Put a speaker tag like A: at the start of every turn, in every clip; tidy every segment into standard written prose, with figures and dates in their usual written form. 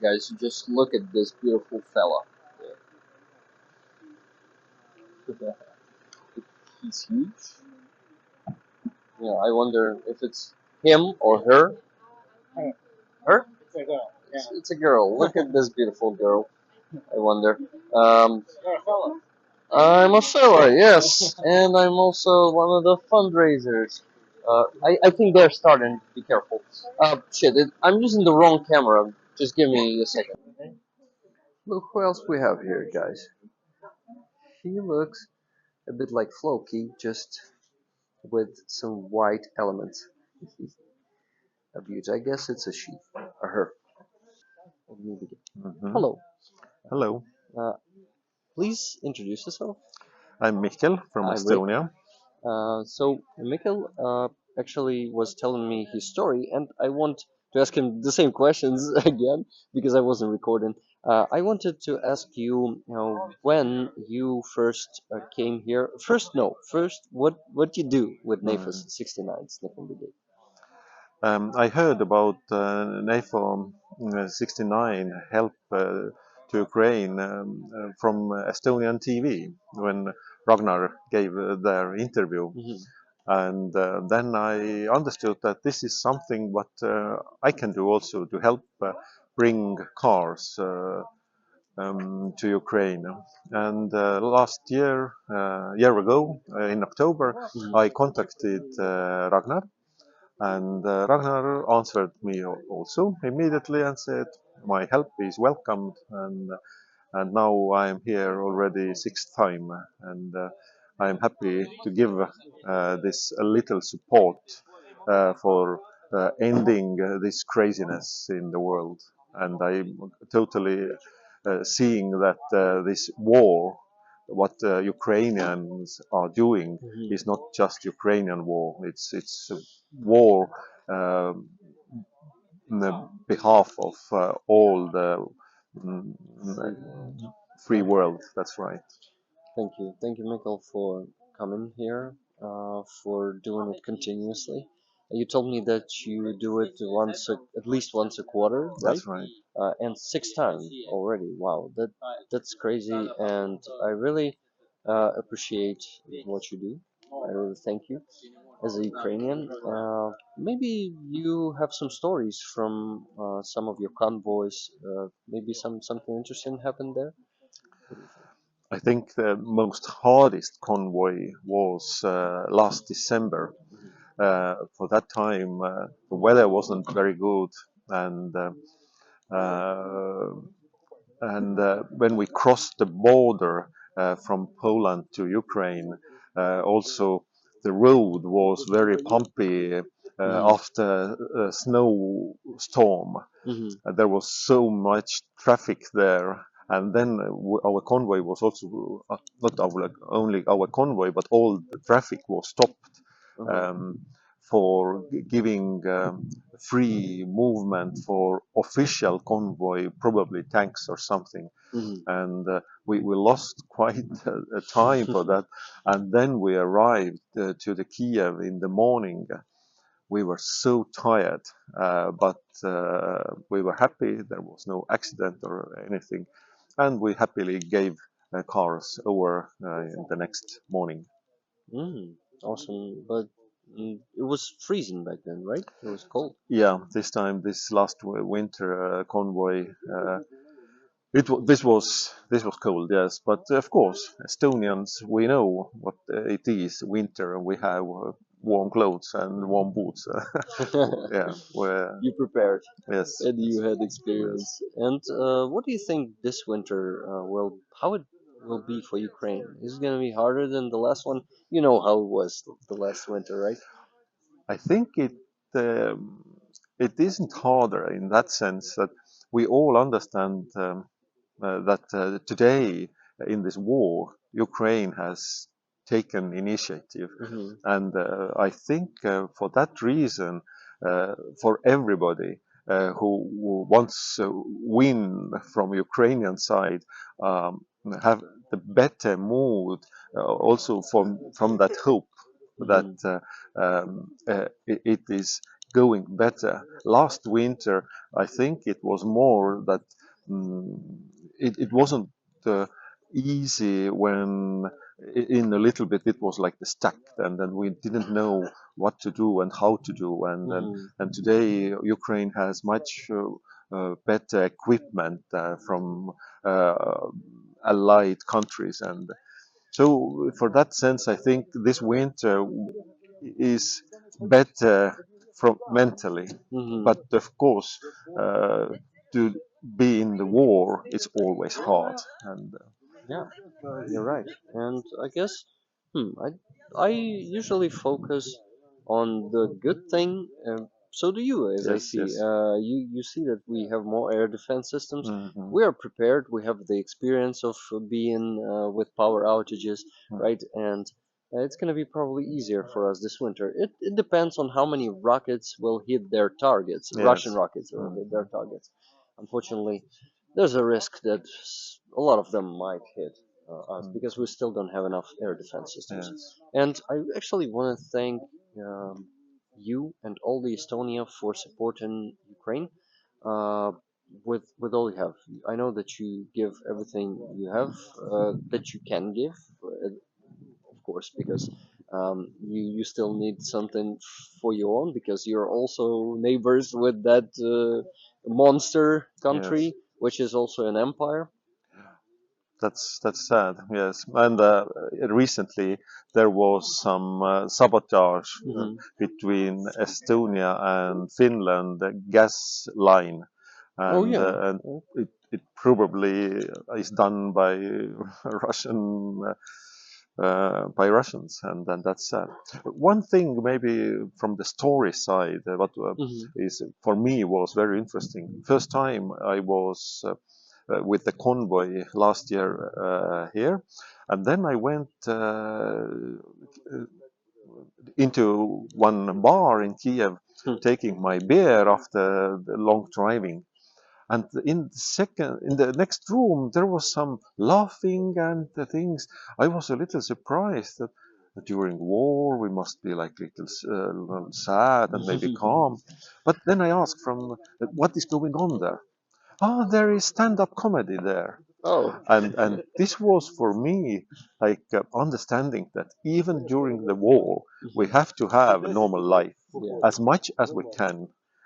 A: Guys, just look at this beautiful fella. Yeah. He's huge. Yeah, I wonder if it's him or her. Her? It's a girl. Look at this beautiful girl. I wonder. Um, I'm a fella, yes, and I'm also one of the fundraisers. I think they're starting. Be careful. Shit, I'm using the wrong camera. Just give me a second. Look who else we have here, guys. She looks a bit like Floki, just with some white elements. A beauty. I guess it's a she or her. Let me begin.
B: Mhm.
A: Hello.
B: Hello,
A: Uh, please introduce yourself.
B: I'm Mikkel from
A: I'm Rick.
B: Estonia.
A: So Mikkel actually was telling me his story, and I want to ask him the same questions again because I wasn't recording. I wanted to ask you, when you first came here. First, what you do with NAFO's
B: Mm.
A: 69 Sniffing Brigade?
B: I heard about NAFO 69 help to Ukraine from Estonian TV when Ragnar gave their interview.
A: Hmm.
B: And then I understood that this is something what I can do also to help bring cars to Ukraine. And last year ago, in October,
A: Hmm.
B: I contacted Ragnar, and Ragnar answered me also immediately and said, "My help is welcomed," and now I am here already sixth time, and I am happy to give this a little support for ending this craziness in the world. And I'm totally seeing that this war, what Ukrainians are doing,
A: Hmm.
B: is not just Ukrainian war. It's a war um, on the behalf of all the mm,
A: Free.
B: free world. That's right.
A: Thank you, Mikkel, for coming here, for doing it continuously. You told me that you do it at least once a quarter, right?
B: That's right.
A: And six times already. Wow, that's crazy, and I really appreciate what you do. I really thank you as a Ukrainian. Maybe you have some stories from some of your convoys. Maybe something interesting happened there. What do you think?
B: I think the most hardest convoy was last December. For that time, the weather wasn't very good, and uh, when we crossed the border from Poland to Ukraine, also the road was very bumpy
A: Mhm.
B: after a snowstorm.
A: Mhm.
B: There was so much traffic there. And then our convoy was also not only our convoy, but all the traffic was stopped
A: Uh-huh.
B: um, for giving free movement for official convoy, probably tanks or something.
A: Mhm.
B: And we lost quite a time for that. And then we arrived to the Kiev in the morning. We were so tired, but we were happy. There was no accident or anything, and we happily gave cars over the next morning.
A: Awesome. But it was freezing back then, right? It was cold.
B: Yeah, this time, this last winter convoy, this was cold, yes, but of course, Estonians, we know what it is winter, and we have warm clothes and warm boots. Yeah, we're,
A: You prepared
B: yes,
A: and you had
B: yes.
A: experience. And what do you think this winter how it will be for Ukraine? Is it going to be harder than the last one? You know how it was the last winter, right?
B: I think it isn't harder in that sense that we all understand that today in this war, Ukraine has taken initiative,
A: Hmm.
B: and I think for that reason, for everybody who wants to win from Ukrainian side, um, have the better mood, also from that hope that
A: Hmm.
B: it is going better. Last winter, I think it was more that mm, it wasn't uh, easy when in a little bit it was like the stuck, and then we didn't know what to do and how to do,
A: Hmm.
B: and today Ukraine has much better equipment from uh, allied countries, and so for that sense, I think this winter is better from mentally.
A: Hmm.
B: But of course, uh, to be in the war, it's always hard. And
A: Yeah, you're right. And I guess, I usually focus on the good thing. So do you, as I
B: yes,
A: see.
B: yes.
A: You see that we have more air defense systems.
B: Hmm.
A: We are prepared. We have the experience of being with power outages, right? And it's going to be probably easier for us this winter. It depends on how many rockets will hit their targets. Russian
B: Yes.
A: rockets will hit their
B: Hmm.
A: targets. Unfortunately, there's a risk that a lot of them might hit us because we still don't have enough air defense systems.
B: Yes.
A: And I actually want to thank you and all the Estonia for supporting Ukraine uh, with all you have. I know that you give everything you have that you can give, of course, because you still need something for your own because you're also neighbors with that monster country,
B: Yes.
A: which is also an empire.
B: That's sad. Yes, and recently there was some sabotage
A: Hmm.
B: between Estonia and Finland gas line,
A: Oh yeah.
B: and it probably is done by Russian. By Russians, and then that's sad. One thing, maybe from the story side, what
A: Hmm.
B: is for me was very interesting. First time I was with the convoy last year here. And then I went into one bar in Kiev, taking my beer after the long driving. And in the next room, there was some laughing and the things. I was a little surprised that during war we must be like little sad and maybe calm. But then I asked from what is going on there? Ah, there is stand-up comedy there.
A: Oh.
B: And this was for me like understanding that even during the war we
A: Mhm.
B: have to have a normal life
A: Yeah,
B: as much as we can,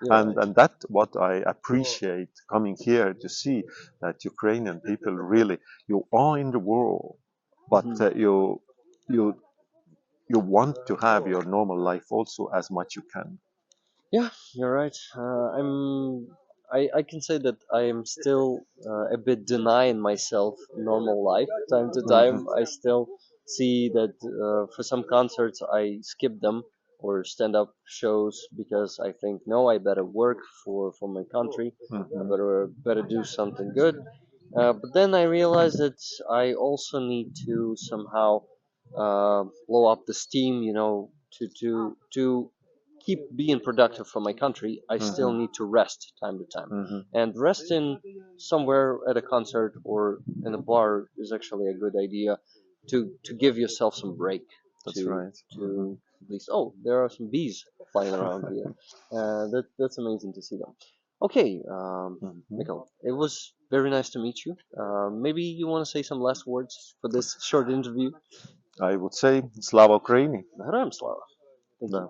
A: you're right.
B: and that what I appreciate coming here to see that Ukrainian people really, you are in the world, but
A: Mhm.
B: you you want to have your normal life also as much you can.
A: Yeah, you're right. I can say that I am still a bit denying myself normal life time to
B: Hmm.
A: time. I still see that for some concerts I skip them or stand up shows because I think no, I better work for my country. I
B: Hmm.
A: better do something good. But then I realized that I also need to somehow blow up the steam, to keep being productive for my country. I still
B: Hmm.
A: need to rest time to time,
B: Hmm.
A: and resting somewhere at a concert or in a bar is actually a good idea to give yourself some break
B: That's
A: to
B: right. Hmm.
A: to at least. Oh, there are some bees flying around here. That's amazing to see them. Okay,
B: Hmm.
A: Mikkel, it was very nice to meet you. Maybe you want to say some last words for this short interview.
B: I would say Slava Ukraini.
A: Героям слава. Thank you.